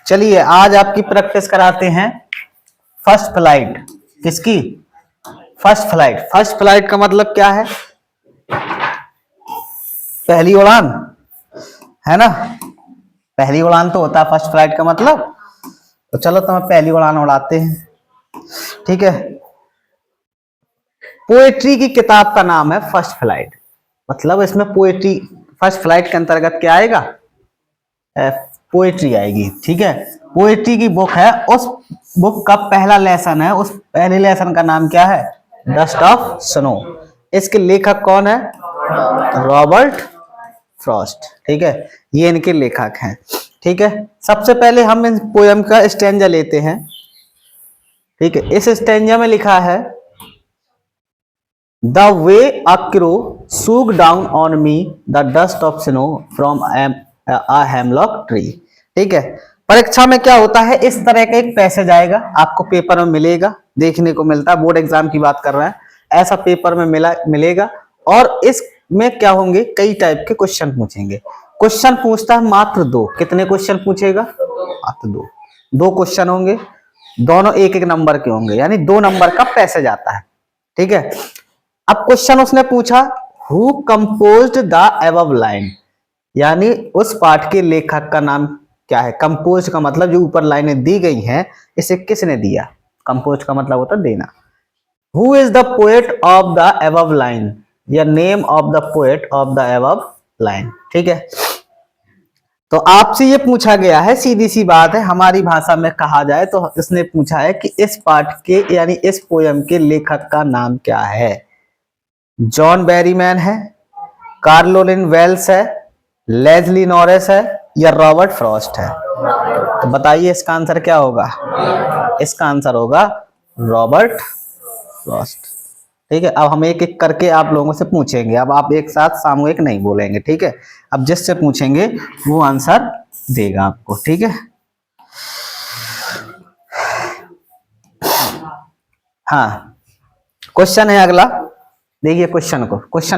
चलिए आज आपकी प्रैक्टिस कराते हैं फर्स्ट फ्लाइट। किसकी? First flight. फर्स्ट फ्लाइट का मतलब क्या है? पहली उड़ान, है ना? पहली उड़ान तो होता है फर्स्ट फ्लाइट का मतलब। तो चलो तुम्हें पहली उड़ान उड़ाते हैं, ठीक है। पोएट्री की किताब का नाम है फर्स्ट फ्लाइट, मतलब इसमें पोएट्री, फर्स्ट फ्लाइट के अंतर्गत क्या आएगा? पोएट्री आएगी, ठीक है। पोएट्री की बुक है, उस बुक का पहला लेसन है, उस पहले लेसन का नाम क्या है? Dust of snow. इसके लेखक कौन है? रॉबर्ट फ्रॉस्ट, ठीक है। ये इनके लेखक हैं, ठीक है। सबसे पहले हम इन पोयम का स्टैंजा लेते हैं, ठीक है। इस स्टैंजा में लिखा है the way a crow shook down on me the dust of snow from a hemlock tree, ठीक है। परीक्षा में क्या होता है, इस तरह का एक पैसेज आएगा, आपको पेपर में मिलेगा, देखने को मिलता है, बोर्ड एग्जाम की बात कर रहे हैं, ऐसा पेपर में मिलेगा। और इसमें क्या होंगे, कई टाइप के क्वेश्चन पूछेंगे। क्वेश्चन पूछता है मात्र दो। कितने क्वेश्चन पूछेगा? मात्र दो। दो क्वेश्चन होंगे, दोनों एक एक नंबर के होंगे, यानी 2 नंबर का पैसेज आता है, ठीक है। अब क्वेश्चन उसने पूछा who composed the above line, यानी उस पाठ के लेखक का नाम क्या है? कंपोज का मतलब जो ऊपर लाइनें दी गई हैं, इसे किसने दिया? कंपोज का मतलब होता है देना। Who is the poet of the above line, या name of the poet of the above line, ठीक है। तो आपसे ये पूछा गया है, सीधी सी बात है, हमारी भाषा में कहा जाए तो इसने पूछा है कि इस पाठ के यानी इस पोयम के लेखक का नाम क्या है? जॉन बेरीमैन है, कार्लोलिन वेल्स है, लेस्ली नॉरिस है, या रॉबर्ट फ्रॉस्ट है? तो बताइए इसका आंसर क्या होगा? इसका आंसर होगा रॉबर्ट फ्रॉस्ट, ठीक है। अब हम एक एक करके आप लोगों से पूछेंगे, अब आप एक साथ सामूहिक नहीं बोलेंगे, ठीक है। अब जिससे पूछेंगे वो आंसर देगा आपको, ठीक है। हाँ, क्वेश्चन है अगला, देखिए क्वेश्चन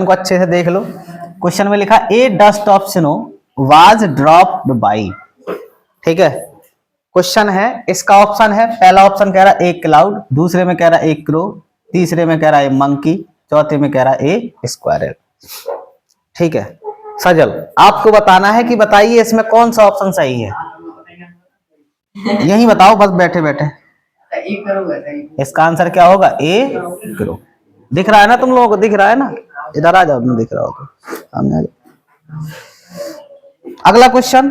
को अच्छे से देख लो। क्वेश्चन में लिखा a dust of snow was dropped by, ठीक है। क्वेश्चन है, इसका ऑप्शन है, पहला ऑप्शन कह रहा है ए क्लाउड, दूसरे में कह रहा है ए क्रो, तीसरे में कह रहा है ए मंकी, चौथे में कह रहा है ए स्क्वायरल, ठीक है। सजल आपको बताना है कि बताइए इसमें कौन सा ऑप्शन सही है, यही बताओ बस बैठे बैठे। इसका आंसर क्या होगा? ए क्रो। दिख रहा है ना तुम लोगों को? दिख रहा है ना? इधर आ जाओ, दिख रहा हो तो सामने आ जाओ। अगला क्वेश्चन,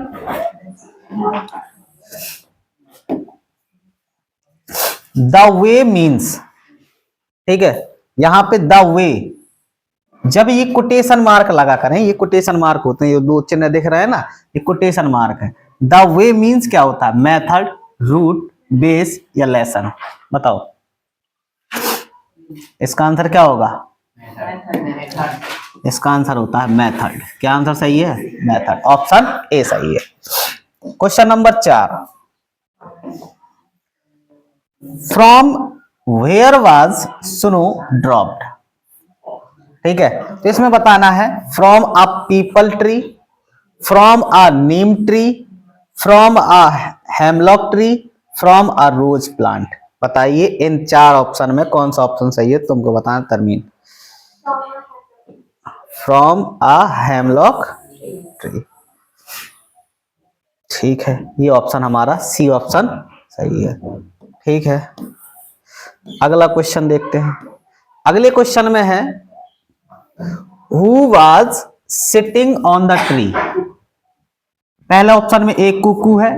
द वे मीन्स, ठीक है। यहां पे द वे, जब ये कोटेशन मार्क लगा करें, ये कोटेशन मार्क होते हैं, ये 2 चिन्ह दिख रहे हैं ना, ये कोटेशन मार्क है। द वे मीन्स क्या होता है? मेथड, रूट, बेस या लेसन? बताओ इसका आंसर क्या होगा? इसका आंसर होता है मेथड। क्या आंसर सही है? मेथड, ऑप्शन ए सही है। Question number 4, from where was snow dropped, ठीक है। तो इसमें बताना है from a peepal tree, from a neem tree, from a hemlock tree, from a rose plant. बताइए इन 4 ऑप्शन में कौन सा ऑप्शन सही है, तुमको बताना तरमीन। फ्रॉम अ हेमलॉक ट्री, ठीक है। ये ऑप्शन हमारा सी ऑप्शन सही है, ठीक है। अगला क्वेश्चन देखते हैं। अगले क्वेश्चन में है who was sitting on the tree. पहला ऑप्शन में एक कुकू है,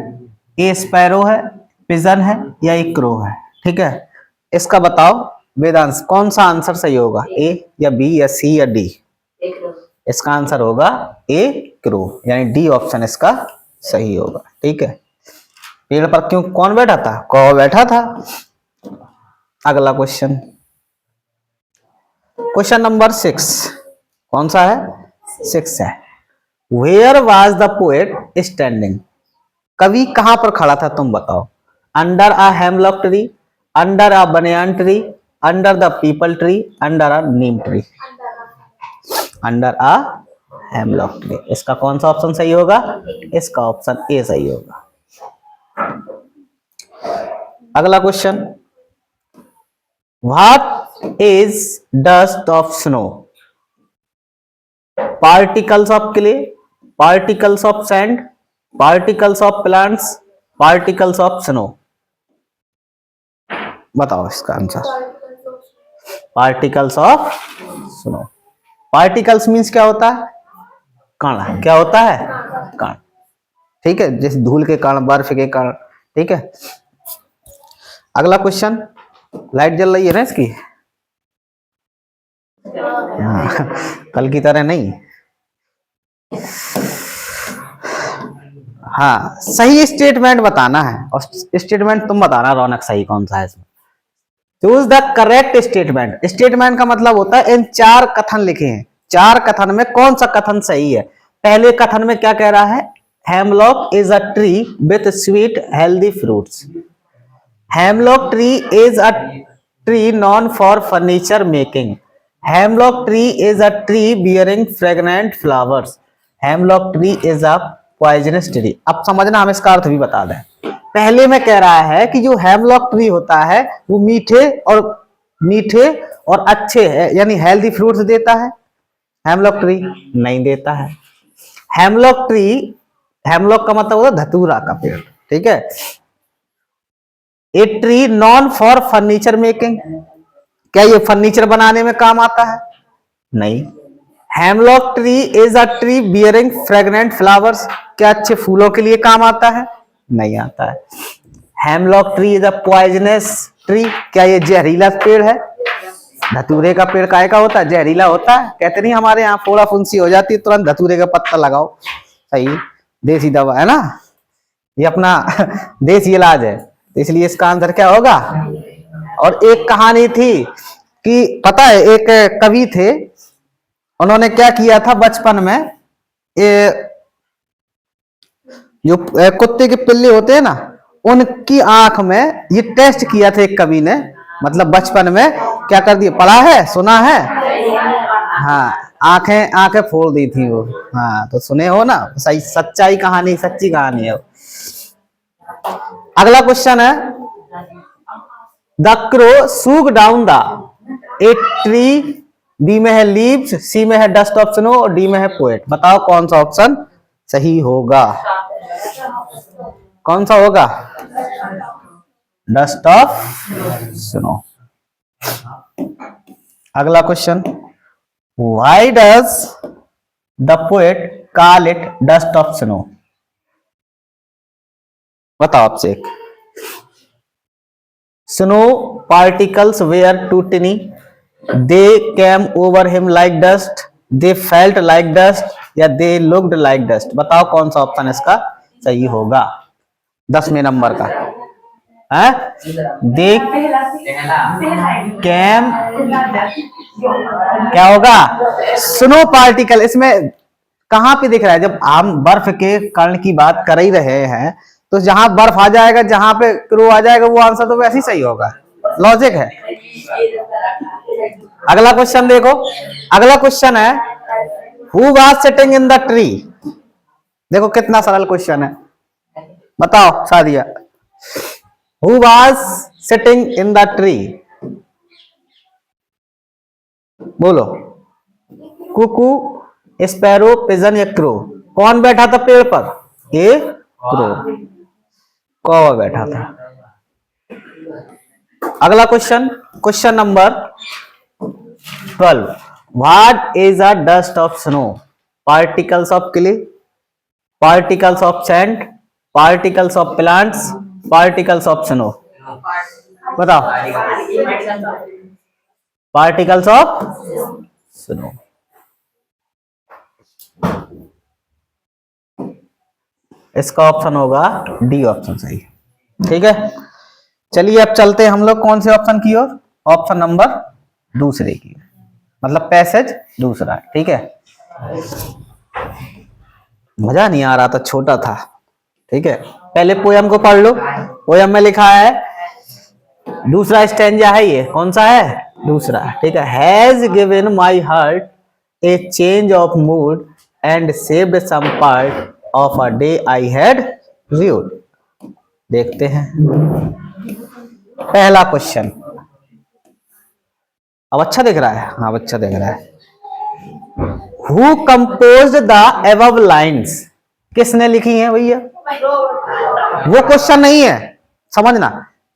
ए स्पैरो है, पिजन है, या एक क्रो है, ठीक है। इसका बताओ वेदांश कौन सा आंसर सही होगा, ए या बी या सी या डी? इसका आंसर होगा ए क्रो, यानी डी ऑप्शन इसका सही होगा, ठीक है। पेड़ पर क्यों कौन बैठा था? कौवा बैठा था। अगला क्वेश्चन, क्वेश्चन नंबर 6, कौन सा है? 6 है। Where was the poet standing, कवि कहां पर खड़ा था तुम बताओ? Under a hemlock tree, under a banyan tree, under the peepal tree, under a neem tree, under a hemlock tree. इसका कौन सा ऑप्शन सही होगा? इसका ऑप्शन ए सही होगा। अगला question, what is dust of snow? Particles of clay, particles of sand, particles of plants, particles of snow. बताओ इसका answer. Particles of snow. Particles means क्या होता है? कण। क्या होता है? कण। ठीक है, जैसे धूल के कण, बर्फ के कण। ठीक है, अगला क्वेश्चन, लाइट जल रही है ना इसकी? कल की तरह नहीं। हाँ, सही स्टेटमेंट बताना है, और स्टेटमेंट तुम बताना रौनक सही कौन सा है इसमें। Choose the correct statement. Statement का मतलब होता है इन चार कथन लिखे हैं, चार कथन में कौन सा कथन सही है। पहले कथन में क्या कह रहा है? Hemlock is a tree with sweet healthy fruits. Hemlock tree is a tree non for furniture making. Hemlock tree is a tree bearing fragrant flowers. Hemlock tree is a poisonous tree. अब समझना, हम इसका अर्थ भी बता दें। पहले में कह रहा है कि जो हेमलॉक ट्री होता है वो मीठे और अच्छे है, यानी हेल्दी फ्रूट्स देता है। हेमलॉक ट्री नहीं देता है। हेमलॉक ट्री, हेमलॉक का मतलब होता है धतूरा का पेड़। ठीक है, a tree non for furniture making. क्या ये फर्नीचर बनाने में काम आता है? नहीं। Hemlock tree is a tree bearing fragrant flowers. क्या अच्छे फूलों के लिए काम आता है? नहीं आता है। Hemlock tree is a poisonous tree. क्या ये जहरीला पेड़ है? धतूरे का पेड़ काहे का होता है? जहरीला होता है। कहते नहीं हमारे यहाँ फोड़ा फुंसी हो जाती है तुरंत धतूरे का पत्ता लगाओ, सही देसी दवा है ना, ये अपना देसी इलाज है, तो इसलिए इसका आंसर क्या होगा। और एक कहानी थी कि पता है, एक कवि थे, उन्होंने क्या किया था बचपन में, ये जो कुत्ते के पिल्ले होते हैं ना, उनकी आंख में ये टेस्ट किया था एक कवि ने, मतलब बचपन में क्या कर दिया, पढ़ा है, सुना है? हाँ, आंखें आंखें फोड़ दी थी वो। हाँ, तो सुने हो ना, सही सच्चाई कहानी, सच्ची कहानी है। अगला क्वेश्चन है, the crow shook down the a tree. B में है लीव्स, सी में है डस्ट ऑफ स्नो और डी में है पोएट। बताओ कौन सा ऑप्शन सही होगा? कौन सा होगा? Dust of snow. अगला question, why does the poet call it dust of snow? बताओ आपसे। एक, snow particles were too tiny, they came over him like dust, they felt like dust, या दे लुक्ड लाइक डस्ट। बताओ कौन सा option इसका सही होगा 10वें नंबर का है? दे कैम, क्या होगा? Snow particle. इसमें कहां पे दिख रहा है? जब हम बर्फ के कण की बात कर ही रहे हैं, तो जहां बर्फ आ जाएगा, जहां पे क्रो आ जाएगा, वो आंसर तो वैसे ही सही होगा, लॉजिक है। अगला क्वेश्चन देखो, अगला क्वेश्चन है, who was sitting in the tree? देखो कितना सरल क्वेश्चन है, बताओ Sadia. Who was sitting in the tree? बोलो। कुकू, स्पैरो, पिजन या क्रो? कौन बैठा था पेड़ पर? ये क्रो, कौवा बैठा था। अगला question, question number 12, what is a dust of snow? Particles of clay, particles of sand, particles of plants, particles of snow. बताओ। Particles of snow. इसका ऑप्शन होगा डी ऑप्शन सही। ठीक है, चलिए अब चलते हैं हम लोग कौन से ऑप्शन की ओर? ऑप्शन नंबर दूसरे की, मतलब पैसेज दूसरा। ठीक है, मजा नहीं आ रहा था, छोटा था। ठीक है, पहले पोयम को पढ़ लो। पोयम में लिखा है, दूसरा स्टैंजा है ये, कौन सा है? दूसरा, ठीक है। Has given my heart a change of mood and saved some part of a day I had rued. देखते हैं पहला क्वेश्चन। अब अच्छा दिख रहा है? हाँ अच्छा दिख रहा है। Who composed the above lines? किसने लिखी है भैया? वो क्वेश्चन नहीं है, समझना।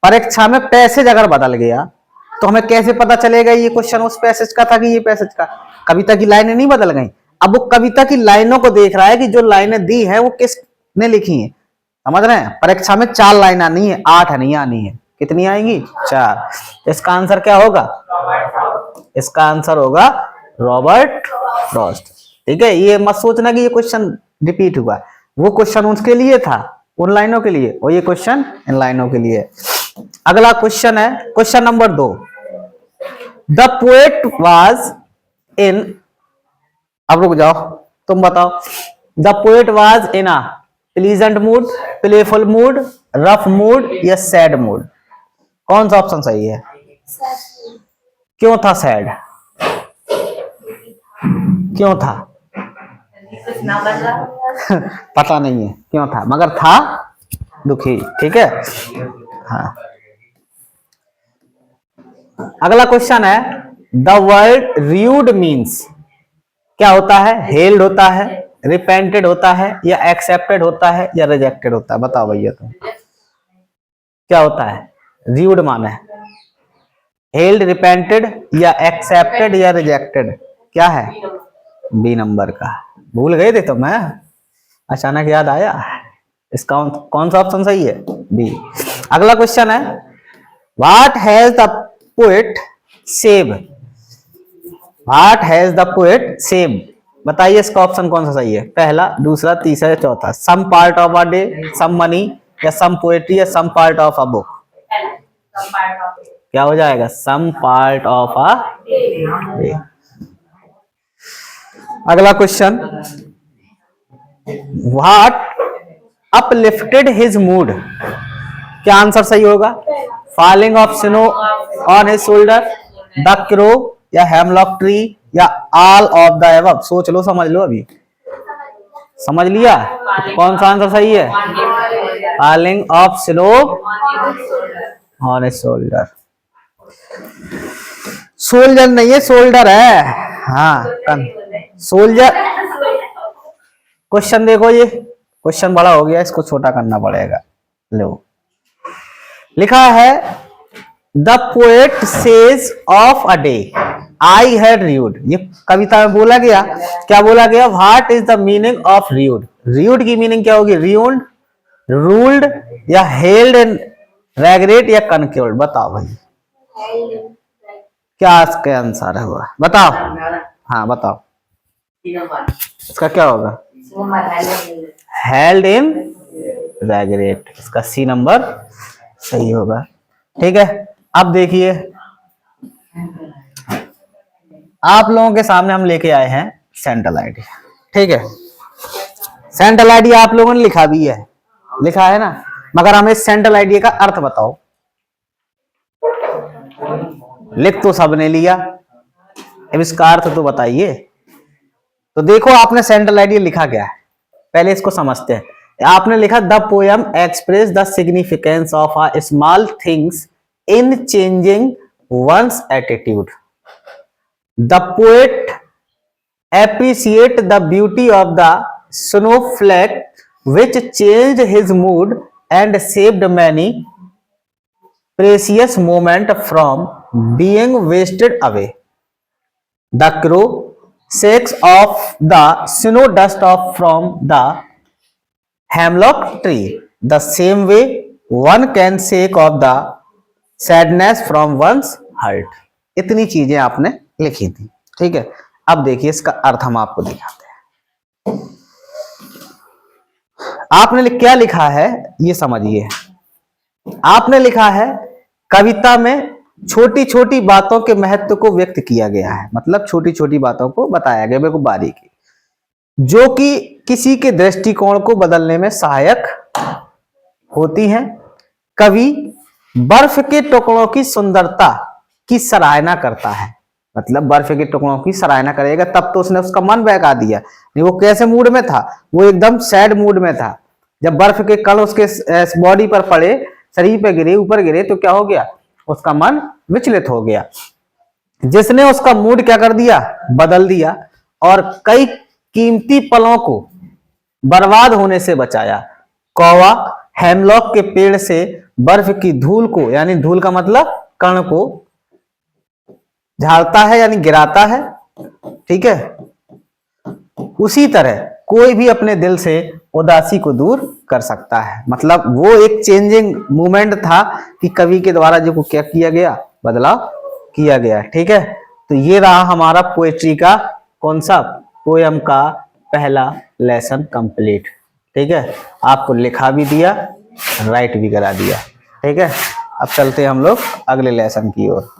परीक्षा में पैसेज अगर बदल गया तो हमें कैसे पता चलेगा ये क्वेश्चन उस पैसेज का था कि ये पैसेज का? कविता की लाइनें नहीं बदल गई। अब वो कविता की लाइनों को देख रहा है कि जो लाइनें दी है वो किसने लिखी है। समझ रहे हैं? परीक्षा में 4 लाइन आनी है, 8 नहीं आनी है। कितनी आएंगी? 4। इसका आंसर क्या होगा? इसका आंसर होगा रॉबर्ट फ्रॉस्ट। ठीक है, ये मत सोचना कि ये क्वेश्चन रिपीट हुआ। वो क्वेश्चन उसके लिए था, उन लाइनों के लिए, और ये क्वेश्चन इन लाइनों के लिए। अगला क्वेश्चन है question number 2। The poet was in, अब रुक जाओ, तुम बताओ। The poet was in a pleasant mood, playful mood, rough mood या सैड मूड? कौन सा ऑप्शन सही है? क्यों था सैड? क्यों था? पता नहीं है क्यों था, मगर था दुखी। ठीक है, हाँ। अगला क्वेश्चन है द वर्ड र्यूड मीन्स, क्या होता है? हेल्ड होता है, रिपेंटेड होता है, या एक्सेप्टेड होता है, या रिजेक्टेड होता है? बताओ भैया तुम, क्या होता है? र्यूड माने हेल्ड, रिपेंटेड, या एक्सेप्टेड, या रिजेक्टेड? क्या है? बी नंबर का। भूल गए थे तो मैं, अचानक याद आया। इसका कौन सा ऑप्शन सही है? बी। अगला क्वेश्चन है what has the poet save? What has the poet save? बताइए इसका ऑप्शन कौन सा सही है? पहला, दूसरा, तीसरा या चौथा? Some part of a day, some money, या सम पोएट्री, या some part of a book? क्या हो जाएगा? Some part of a day. अगला question what uplifted his mood? क्या आंसर सही होगा? Falling of snow on his shoulder, the crow, या हेमलॉक ट्री, या ऑल ऑफ द अबव? सोच लो, समझ लो। अभी समझ लिया तो कौन सा आंसर सही है? Falling of snow on his shoulder. Soldier नहीं है, शोल्डर है। हाँ, सोल्जर। क्वेश्चन देखो, ये क्वेश्चन बड़ा हो गया, इसको छोटा करना पड़ेगा। लो, लिखा है the poet sage of a day I had rude. ये कविता में बोला गया, क्या बोला गया? What is the meaning of rude? Rude की मीनिंग क्या होगी? र्यून्ड, रूल्ड, या हेल्ड इन रेगरेट, या कनक्योर्ड? बताओ भाई, क्या इसका आंसर है? हुआ बताओ। हाँ बताओ, इसका क्या होगा? Held in regret. इसका सी नंबर सही होगा। ठीक है, अब देखिए आप लोगों के सामने हम लेके आए हैं सेंट्रल आईडी। ठीक है, सेंट्रल आईडी आप लोगों ने लिखा भी है, लिखा है ना, मगर हमें सेंट्रल आईडी का अर्थ बताओ। लिख तो सबने लिया, अब इसका अर्थ तो बताइए। तो देखो आपने सेंट्रल आइडिया लिखा क्या है, पहले इसको समझते हैं। आपने लिखा the poem express the significance of a small things in changing one's attitude. The poet appreciate the beauty of the snowflake which changed his mood and saved many precious moments from being wasted away. The crow shakes off the snow dust off from the hemlock tree the same way one can shake off the sadness from one's heart. इतनी चीजें आपने लिखी थी। ठीक है, अब देखिए इसका अर्थ हम आपको दिखाते हैं। आपने क्या लिखा है ये समझिए। आपने लिखा है कविता में छोटी छोटी बातों के महत्व को व्यक्त किया गया है, मतलब छोटी छोटी बातों को बताया गया बिल्कुल बारीकी, जो कि किसी के दृष्टिकोण को बदलने में सहायक होती हैं। कवि बर्फ के टुकड़ों की सुंदरता की सराहना करता है। मतलब बर्फ के टुकड़ों की सराहना करेगा तब तो उसने उसका मन बहका दिया। नहीं, वो कैसे मूड में था, वो एकदम सैड मूड में था। जब बर्फ के कण उसके बॉडी पर पड़े, शरीर पे गिरे, ऊपर गिरे, तो क्या हो गया, उसका मन विचलित हो गया, जिसने उसका मूड क्या कर दिया, बदल दिया, और कई कीमती पलों को बर्बाद होने से बचाया। कौवा हेमलॉक के पेड़ से बर्फ की धूल को, यानी धूल का मतलब कण को, झाड़ता है यानी गिराता है। ठीक है, उसी तरह कोई भी अपने दिल से उदासी को दूर कर सकता है। मतलब वो एक चेंजिंग मूवमेंट था कि कवि के द्वारा जो क्या किया गया, बदलाव किया गया। ठीक है, तो ये रहा हमारा पोएट्री का कौन सा, पोयम का पहला लेसन कंप्लीट। ठीक है, आपको लिखा भी दिया, राइट भी करा दिया। ठीक है, अब चलते हैं हम लोग अगले लेसन की ओर।